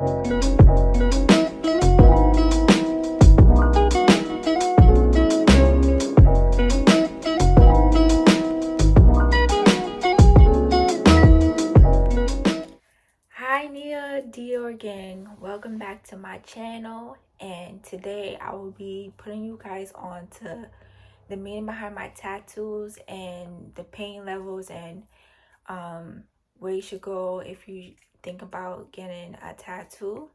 Hi Nita, Dior gang, welcome back to my channel, and today I will be putting you guys on to the meaning behind my tattoos and the pain levels and where you should go if you think about getting a tattoo.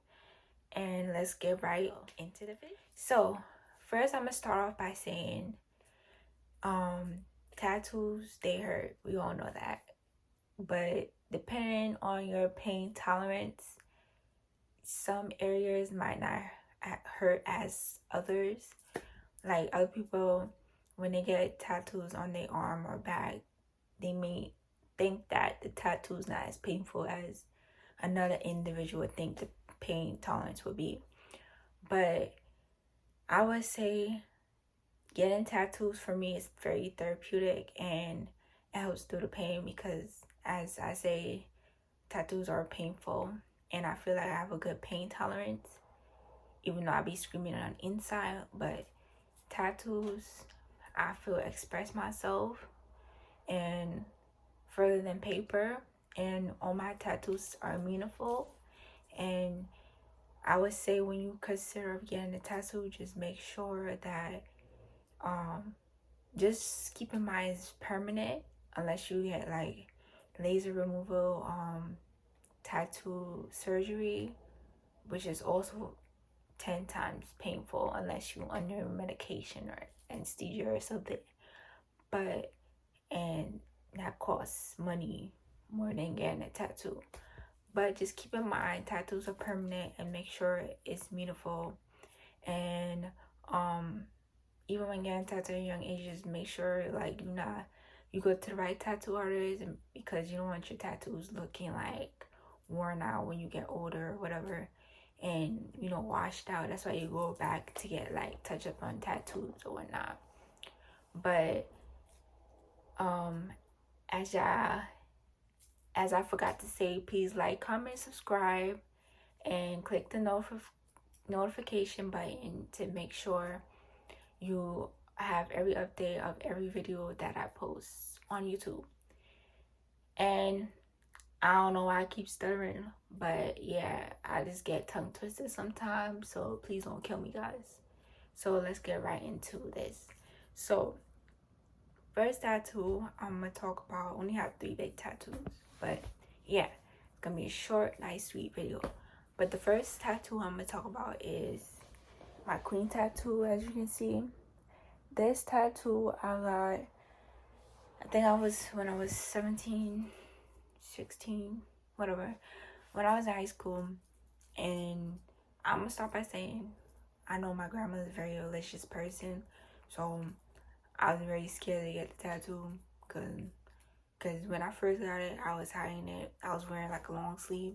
And let's get right into the video. So first I'm gonna start off by saying tattoos, they hurt, we all know that, but depending on your pain tolerance, some areas might not hurt as others. Like other people, when they get tattoos on their arm or back, they may think that the tattoo is not as painful as another individual would think the pain tolerance would be. But I would say getting tattoos for me is very therapeutic and it helps through the pain because, as I say, tattoos are painful and I feel like I have a good pain tolerance, even though I be screaming on the inside. But tattoos, I feel, express myself and further than paper, and all my tattoos are meaningful. And I would say when you consider getting a tattoo, just make sure that just keep in mind it's permanent, unless you get like laser removal, tattoo surgery, which is also 10 times painful unless you're under medication or anesthesia or something. But and that costs money more than getting a tattoo. But just keep in mind tattoos are permanent and make sure it's meaningful. And even when getting tattooed at young ages, make sure like you go to the right tattoo artist, because you don't want your tattoos looking like worn out when you get older or whatever, and washed out. That's why you go back to get like touch up on tattoos or whatnot. But as I forgot to say, please like, comment, subscribe, and click the notification button to make sure you have every update of every video that I post on YouTube. And I don't know why I keep stuttering, but yeah, I just get tongue twisted sometimes, so please don't kill me, guys. So let's get right into this. So first tattoo I'm gonna talk about, only have 3 big tattoos, but yeah, it's gonna be a short, nice, sweet video. But the first tattoo I'm gonna talk about is my queen tattoo. As you can see, this tattoo I got, I think when I was 17, 16, whatever, when I was in high school. And I'm gonna start by saying, I know my grandmother's a very religious person, so I was very scared to get the tattoo, because when I first got it, I was hiding it. I was wearing like a long sleeve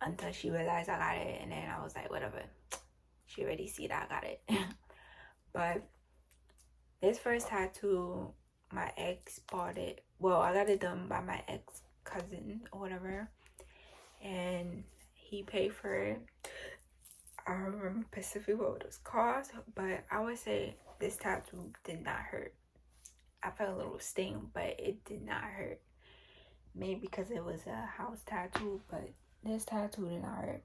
until she realized I got it, and then I was like, whatever, she already see that I got it. But this first tattoo, my ex bought it. Well, I got it done by my ex cousin or whatever, and he paid for it. I don't remember specifically what it was cost, but I would say this tattoo did not hurt. I felt a little sting, but it did not hurt. Maybe because it was a house tattoo, but this tattoo did not hurt.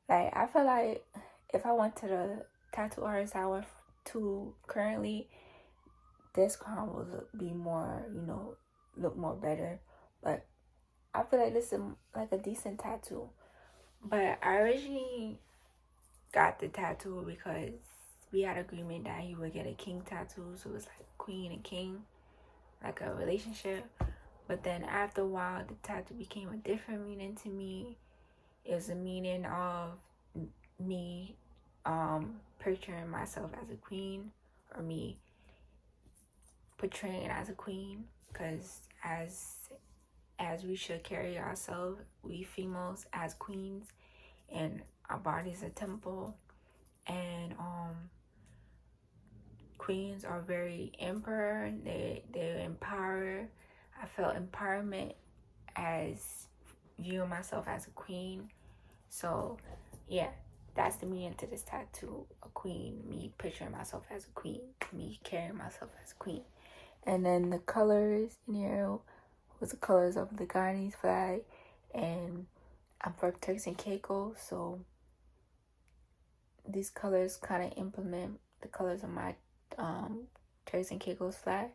Like, I feel like if I went to the tattoo artist I went to currently, this crown will be more, look more better. But I feel like this is like a decent tattoo. But I originally got the tattoo because we had agreement that he would get a king tattoo, so it was like queen and king, like a relationship. But then after a while, the tattoo became a different meaning to me. It was a meaning of me picturing myself as a queen, or me portraying as a queen, because as we should carry ourselves, we females, as queens, and our body's a temple. And queens are very emperor. They empower. I felt empowerment as viewing myself as a queen. So yeah, that's the meaning to this tattoo. A queen, me picturing myself as a queen, me carrying myself as a queen. And then the colors in here was the colors of the Ghanaian flag, and I'm from Turks and Caicos, so these colors kind of implement the colors of my Turks and Caicos flag,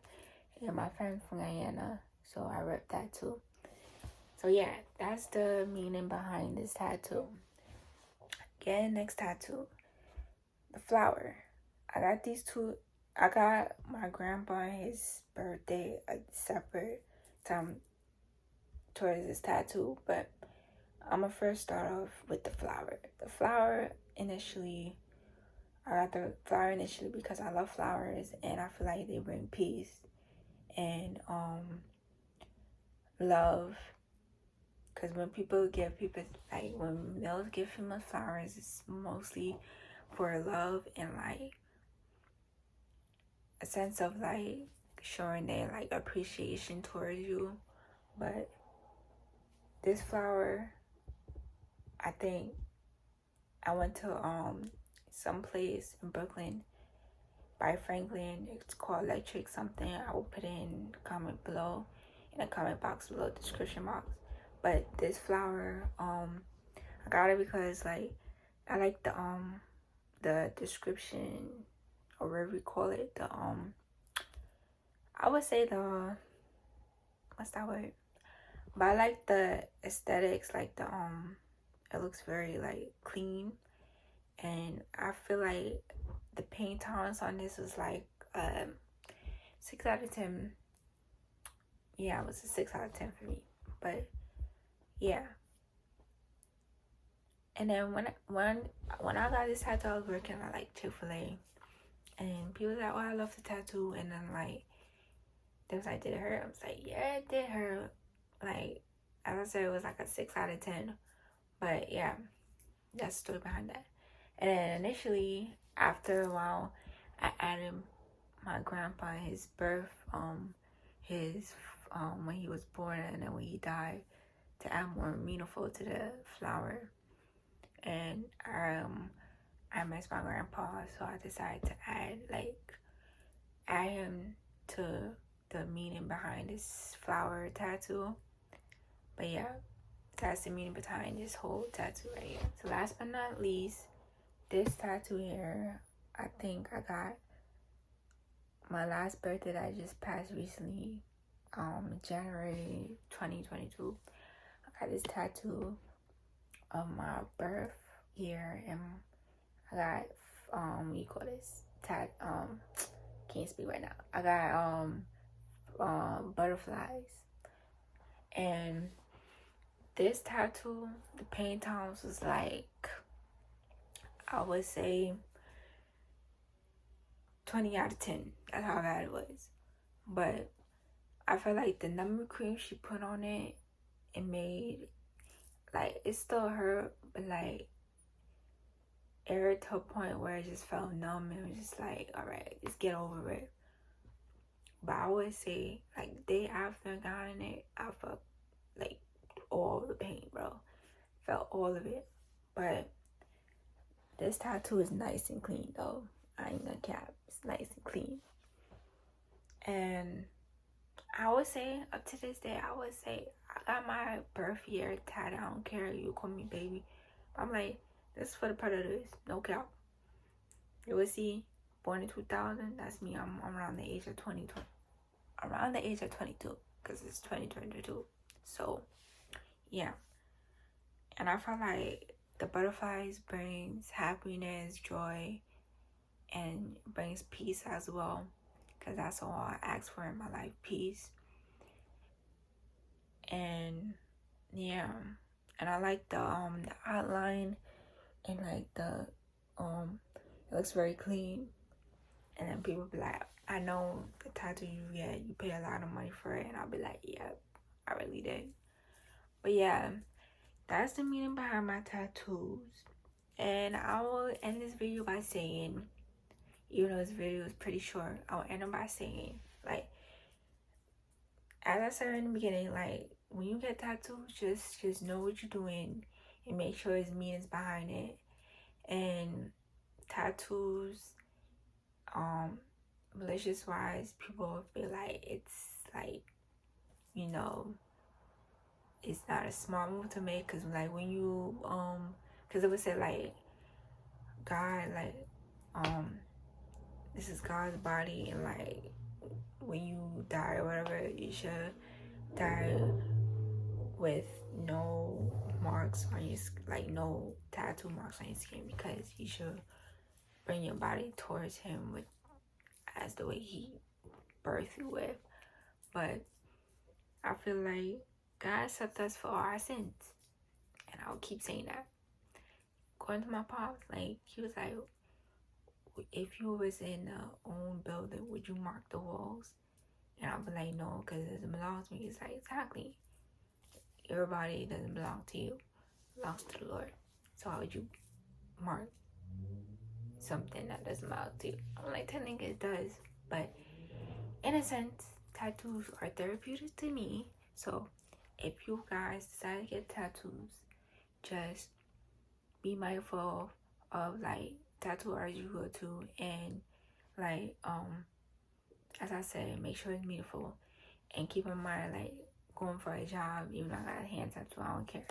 and my friend from Guyana, so I rep that too. So yeah, that's the meaning behind this tattoo. Again, next tattoo, the flower. I got these two. I got my grandpa and his birthday a separate time towards this tattoo, but I'm gonna first start off with the flower. The flower initially, I got the flower initially because I love flowers and I feel like they bring peace and love. Because when people give people, like when males give females flowers, it's mostly for love and like a sense of like showing their like appreciation towards you. But this flower, I think I went to some place in Brooklyn by Franklin. It's called Electric something. I will put it in the comment below, in the comment box below, description box. But this flower, I got it because like I like the description, or whatever you call it, the I would say the, what's that word? But I like the aesthetics, like the it looks very like clean, and I feel like the paint tolerance on this was like 6 out of 10. Yeah, it was a 6 out of 10 for me. But yeah. And then when I got this tattoo, I was working at like Chick-fil-A, and people were like, "Oh, I love the tattoo," and then like they was like, "Did it hurt?" I was like, "Yeah, it did hurt." Like as I said, it was like a 6 out of 10. But yeah, that's the story behind that. And then initially, after a while, I added my grandpa, his birth, his when he was born and then when he died, to add more meaningful to the flower. And I miss my grandpa, so I decided to add him to the meaning behind this flower tattoo. But yeah, that's the meaning behind this whole tattoo right here. So last but not least, this tattoo here, I think I got my last birthday that I just passed recently, January 2022. I got this tattoo of my birth year, and I got what do you call this? Can't speak right now. I got butterflies, and this tattoo, the paint tolerance was like, I would say 20 out of 10. That's how bad it was. But I felt like the numbing cream she put on it, it made, like, it still hurt, but like, it hurt to a point where it just felt numb and it was just like, alright, just get over it. But I would say, like, the day after I got in it, I felt like all the pain, bro. Felt all of it. But this tattoo is nice and clean, though. I ain't gonna cap. It's nice and clean. And I would say, up to this day, I would say I got my birth year tatted. I don't care. You call me baby. I'm like, this is for the predators. No cap. You will see, born in 2000. That's me. I'm around the age of 20. Around the age of 22. Because it's 2022. So, yeah. And I feel like the butterflies brings happiness, joy, and brings peace as well. Because that's all I ask for in my life. Peace. And yeah, and I like the outline, and like the it looks very clean. And then people be like, I know the tattoo you get, you pay a lot of money for it, and I'll be like, yeah, I really did. But yeah, that's the meaning behind my tattoos. And I will end this video by saying, even though this video is pretty short, I will end it by saying, like, as I said in the beginning, like, when you get tattoos, just know what you're doing and make sure his meanings behind it. And tattoos, religious wise, people feel like it's like, you know, it's not a smart move to make, because like when you because it would say like God, like this is God's body, and like when you die or whatever, you should die with no marks on your, like no tattoo marks on your skin, because you should bring your body towards him with, as the way he birthed you with. But I feel like God accepts us for all our sins, and I'll keep saying that. According to my pops, like he was like, if you was in a own building, would you mark the walls? And I'll be like, no, because it doesn't belong to me. It's like, exactly, your body doesn't belong to you, it belongs to the Lord. So why would you mark something that doesn't belong to you? I'm like, technically it does, but in a sense, tattoos are therapeutic to me. So if you guys decide to get tattoos, just be mindful of like tattoo artists you go to, and like as I said, make sure it's meaningful, and keep in mind like going for a job, even though I got a hand tattoo, I don't care.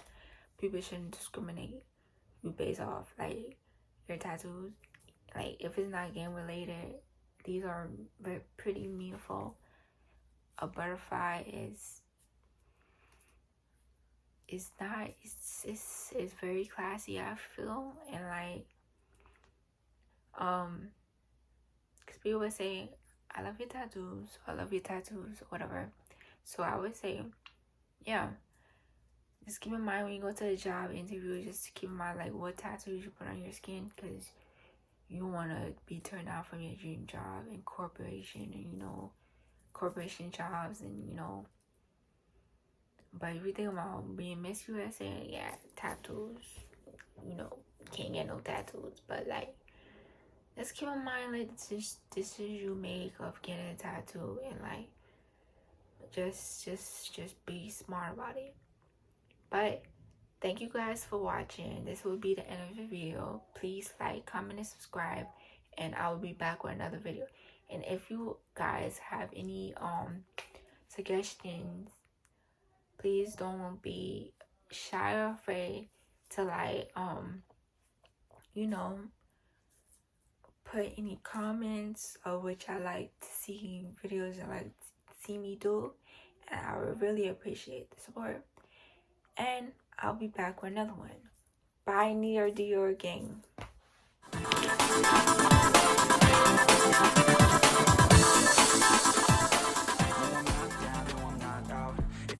People shouldn't discriminate you based off like your tattoos. Like if it's not game related, these are pretty meaningful. A butterfly is not, it's very classy, I feel. And like because people would say, I love your tattoos, I love your tattoos, whatever. So I would say, yeah, just keep in mind when you go to the job interview, just keep in mind like what tattoos you put on your skin, because you don't want to be turned out from your dream job and corporation, and you know, corporation jobs, and you know. But if you think about being Miss USA, yeah, tattoos, you know, can't get no tattoos. But like, let's keep in mind like decisions you make of getting a tattoo, and like just be smart about it. But thank you guys for watching. This will be the end of the video. Please like, comment, and subscribe, and I will be back with another video. And if you guys have any suggestions, please don't be shy or afraid to like you know, put any comments of which I like to see videos and like to see me do, and I would really appreciate the support. And I'll be back with another one. Bye, Nita, do your gang.